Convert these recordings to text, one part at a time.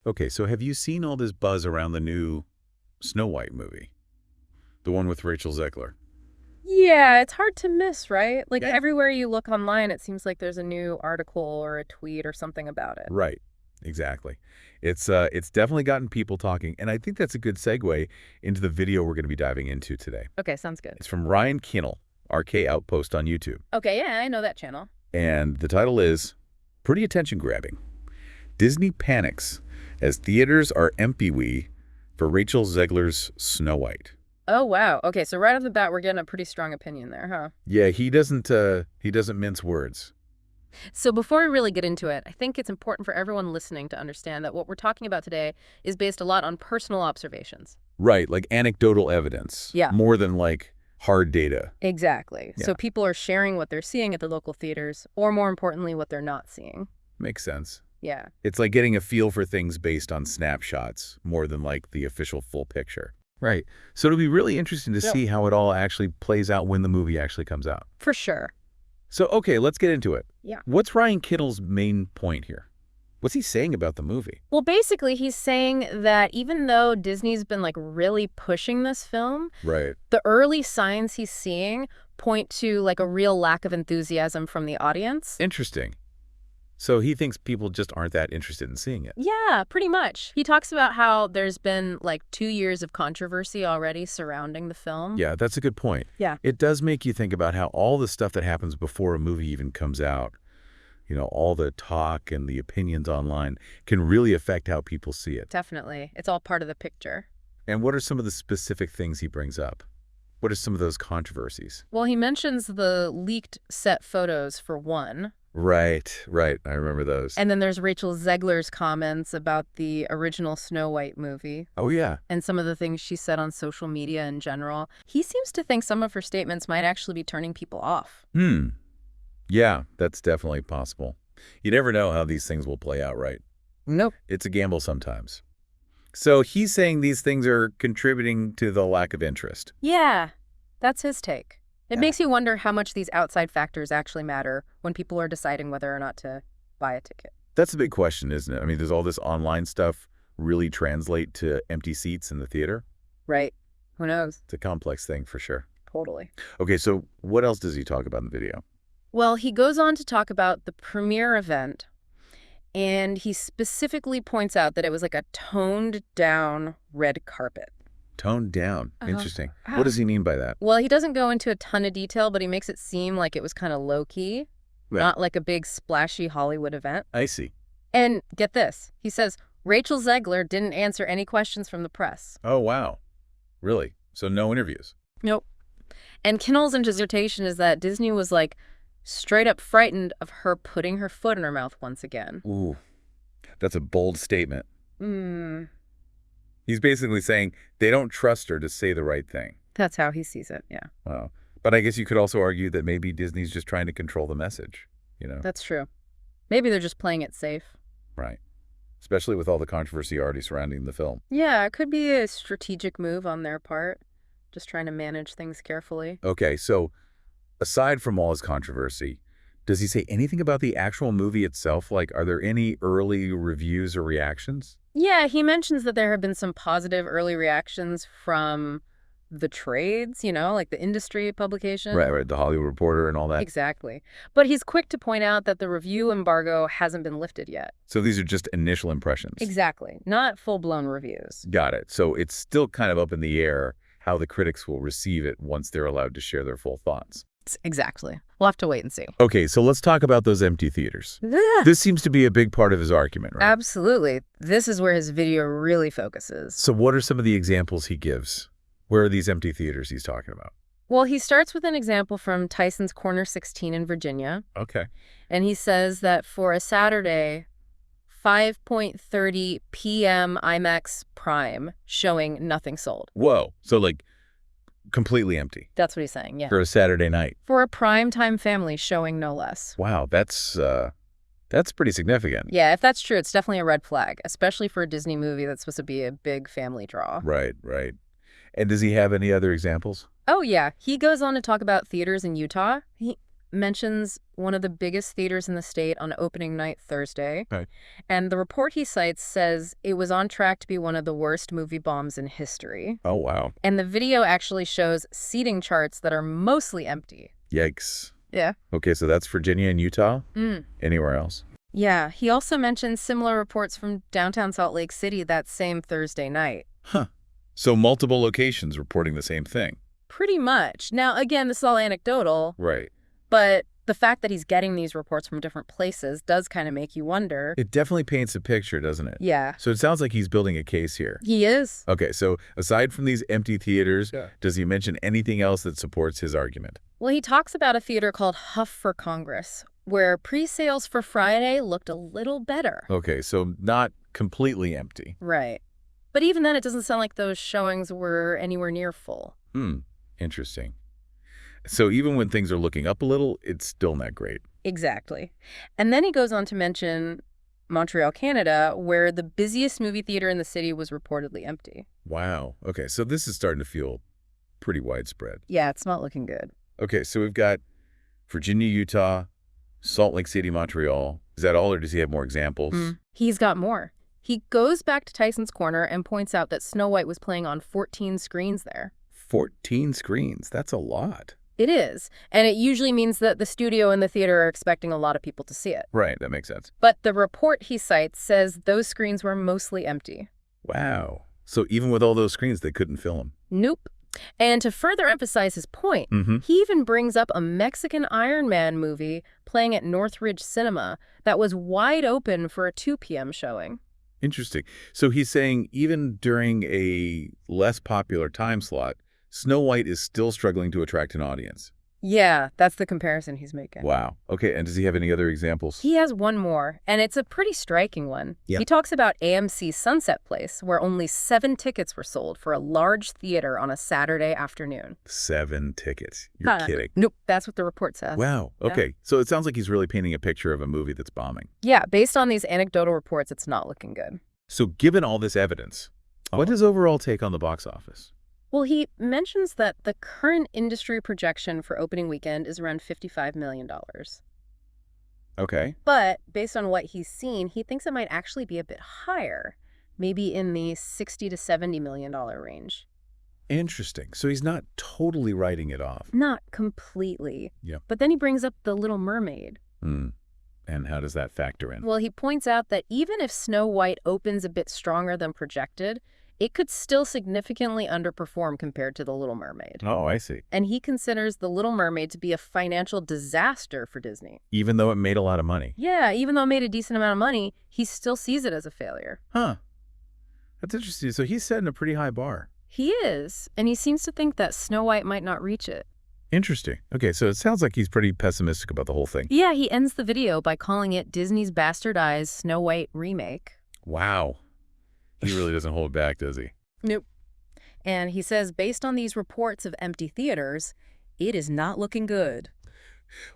Okay, so have you seen all this buzz around the new Snow White movie? The one with Rachel Zegler? Yeah, it's hard to miss, right? Like Yeah. everywhere you look online, it seems like there's a new article or a tweet or something about it. Right. Exactly. It's definitely gotten people talking, and I think that's a good segue into the video we're going to be diving into today. Okay, sounds good. It's from Ryan Kinel, RK Outpost on YouTube, Okay, yeah, I know that channel. and the title is pretty attention-grabbing. Disney panics as theaters are empty for Rachel Zegler's Snow White. Oh, wow. Okay, so right off the bat, we're getting a pretty strong opinion there, huh? Yeah, he doesn't mince words. So before we really get into it, I think it's important for everyone listening to understand that what we're talking about today is based a lot on personal observations. Right, like anecdotal evidence. Yeah. More than like hard data. Exactly. Yeah. So people are sharing what they're seeing at the local theaters, or more importantly, what they're not seeing. Makes sense. Yeah. It's like getting a feel for things based on snapshots more than like the official full picture. Right. So it'll be really interesting to Yep. see how it all actually plays out when the movie actually comes out. For sure. So, okay, let's get into it. Yeah. What's Ryan Kittle's main point here? What's he saying about the movie? Well, basically, he's saying that even though Disney's been like really pushing this film, Right. the early signs he's seeing point to like a real lack of enthusiasm from the audience. Interesting. So he thinks people just aren't that interested in seeing it. Yeah, pretty much. He talks about how there's been like 2 years of controversy already surrounding the film. Yeah, that's a good point. Yeah. It does make you think about how all the stuff that happens before a movie even comes out, all the talk and the opinions online can really affect how people see it. Definitely. It's all part of the picture. And what are some of the specific things he brings up? What are some of those controversies? Well, he mentions the leaked set photos for one. Right. I remember those. And then there's Rachel Zegler's comments about the original Snow White movie Oh, yeah. and some of the things she said on social media in general. He seems to think some of her statements might actually be turning people off. Yeah, that's definitely possible. You never know how these things will play out, right? Nope. It's a gamble sometimes. So he's saying these things are contributing to the lack of interest. Yeah, that's his take. It Yeah. makes you wonder how much these outside factors actually matter when people are deciding whether or not to buy a ticket. That's a big question, isn't it? I mean, does all this online stuff really translate to empty seats in the theater? Right. Who knows? It's a complex thing for sure. Totally. Okay, so what else does he talk about in the video? Well, he goes on to talk about the premiere event, and he specifically points out that it was like a toned down red carpet. Toned down. Uh-huh. Interesting. What does he mean by that? Well, he doesn't go into a ton of detail, but he makes it seem like it was kind of low-key, Right. not like a big splashy Hollywood event. I see. And get this, he says Rachel Zegler didn't answer any questions from the press. Oh, wow. Really? So no interviews? Nope. And Kinel's dissertation is that Disney was like straight up frightened of her putting her foot in her mouth once again. Ooh, that's a bold statement. Mm, He's basically saying they don't trust her to say the right thing. that's how he sees it, yeah. Wow. But I guess you could also argue that maybe Disney's just trying to control the message, That's true. Maybe they're just playing it safe. Right. Especially with all the controversy already surrounding the film. Yeah, it could be a strategic move on their part, just trying to manage things carefully. Okay, so aside from all his controversy, does he say anything about the actual movie itself? Like, are there any early reviews or reactions? Yeah, he mentions that there have been some positive early reactions from the trades, like the industry publication. Right, The Hollywood Reporter and all that. Exactly. But he's quick to point out that the review embargo hasn't been lifted yet. So these are just initial impressions. Exactly. Not full-blown reviews. Got it. So it's still kind of up in the air how the critics will receive it once they're allowed to share their full thoughts. Exactly. We'll have to wait and see. Okay, so let's talk about those empty theaters. This seems to be a big part of his argument, right? Absolutely. This is where his video really focuses. So what are some of the examples he gives? Where are these empty theaters he's talking about? Well, he starts with an example from Tyson's Corner 16 in Virginia. Okay. And he says that for a Saturday, 5:30 p.m. IMAX Prime showing nothing sold. Whoa. So like completely empty That's what he's saying, yeah. for a Saturday night. For a primetime family showing no less. Wow, that's pretty significant. Yeah, if that's true, it's definitely a red flag, especially for a Disney movie that's supposed to be a big family draw. Right. And does he have any other examples? Oh, yeah. He goes on to talk about theaters in Utah. mentions one of the biggest theaters in the state on opening night Thursday. Okay. And the report he cites says it was on track to be one of the worst movie bombs in history. Oh, wow. And the video actually shows seating charts that are mostly empty. Yikes. Yeah. Okay, so that's Virginia and Utah? Anywhere else? Yeah, he also mentions similar reports from downtown Salt Lake City that same Thursday night. Huh. So multiple locations reporting the same thing. Pretty much. Now, again, this is all anecdotal. Right. But the fact that he's getting these reports from different places does kind of make you wonder. It definitely paints a picture, doesn't it? Yeah. So it sounds like he's building a case here. He is. Okay, so aside from these empty theaters, Yeah. does he mention anything else that supports his argument? Well, he talks about a theater called Huff for Congress, where pre-sales for Friday looked a little better. Okay, so not completely empty. Right. But even then, it doesn't sound like those showings were anywhere near full. Interesting. So even when things are looking up a little, it's still not great. Exactly. And then he goes on to mention Montreal, Canada, where the busiest movie theater in the city was reportedly empty. Wow. Okay, so this is starting to feel pretty widespread. Yeah, it's not looking good. Okay, so we've got Virginia, Utah, Salt Lake City, Montreal. Is that all, or does he have more examples? He's got more. He goes back to Tyson's Corner and points out that Snow White was playing on 14 screens there. 14 screens. That's a lot. It is. And it usually means that the studio and the theater are expecting a lot of people to see it. Right, that makes sense. But the report he cites says those screens were mostly empty. Wow. So even with all those screens, they couldn't fill them. Nope. And to further emphasize his point, he even brings up a Mexican Iron Man movie playing at Northridge Cinema that was wide open for a 2 p.m. showing. Interesting. So he's saying even during a less popular time slot, Snow White is still struggling to attract an audience. Yeah, that's the comparison he's making. Wow. Okay, and does he have any other examples? He has one more, and it's a pretty striking one. Yeah. He talks about AMC's Sunset Place, where only 7 tickets were sold for a large theater on a Saturday afternoon. 7 tickets. You're kidding. Nope, that's what the report says. Wow. Okay, so it sounds like he's really painting a picture of a movie that's bombing. Yeah, based on these anecdotal reports, it's not looking good. So given all this evidence, what is overall take on the box office? Well, he mentions that the current industry projection for opening weekend is around $55 million. Okay. But based on what he's seen, he thinks it might actually be a bit higher, maybe in the $60 to $70 million range. Interesting. So he's not totally writing it off. Not completely. Yeah. But then he brings up The Little Mermaid. And how does that factor in? Well, he points out that even if Snow White opens a bit stronger than projected, it could still significantly underperform compared to The Little Mermaid. Oh, I see. And he considers The Little Mermaid to be a financial disaster for Disney. Even though it made a lot of money. Yeah, even though it made a decent amount of money, he still sees it as a failure. Huh. That's interesting. So he's setting a pretty high bar. He is, and he seems to think that Snow White might not reach it. Interesting. Okay, so it sounds like he's pretty pessimistic about the whole thing. Yeah, he ends the video by calling it Disney's bastardized Snow White remake. Wow. He really doesn't hold back, does he? Nope. And he says, based on these reports of empty theaters, it is not looking good.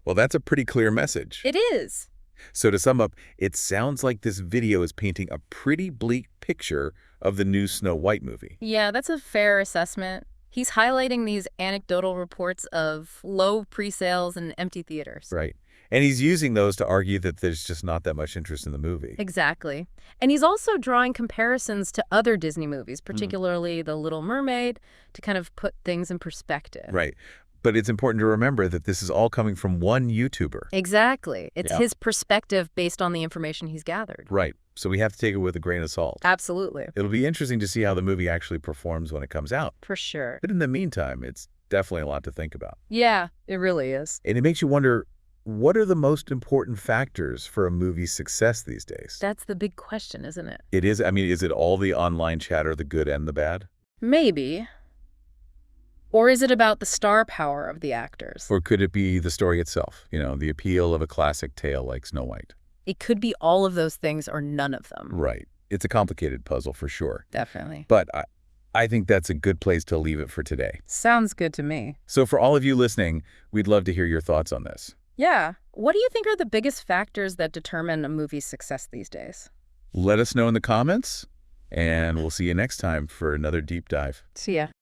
Well, that's a pretty clear message. It is. So to sum up, it sounds like this video is painting a pretty bleak picture of the new Snow White movie. Yeah, that's a fair assessment. He's highlighting these anecdotal reports of low pre-sales and empty theaters. Right. And he's using those to argue that there's just not that much interest in the movie. Exactly. And he's also drawing comparisons to other Disney movies, particularly The Little Mermaid, to kind of put things in perspective. Right. But it's important to remember that this is all coming from one YouTuber. Exactly. It's his perspective based on the information he's gathered. Right. So we have to take it with a grain of salt. Absolutely. It'll be interesting to see how the movie actually performs when it comes out. For sure. But in the meantime, it's definitely a lot to think about. Yeah, it really is. And it makes you wonder, what are the most important factors for a movie's success these days? That's the big question, isn't it? It is. I mean, is it all the online chatter, the good and the bad? Maybe. Or is it about the star power of the actors? Or could it be the story itself? You know, the appeal of a classic tale like Snow White? It could be all of those things or none of them. Right. It's a complicated puzzle for sure. Definitely. But I think that's a good place to leave it for today. Sounds good to me. So for all of you listening, we'd love to hear your thoughts on this. Yeah. What do you think are the biggest factors that determine a movie's success these days? Let us know in the comments, and we'll see you next time for another deep dive. See ya.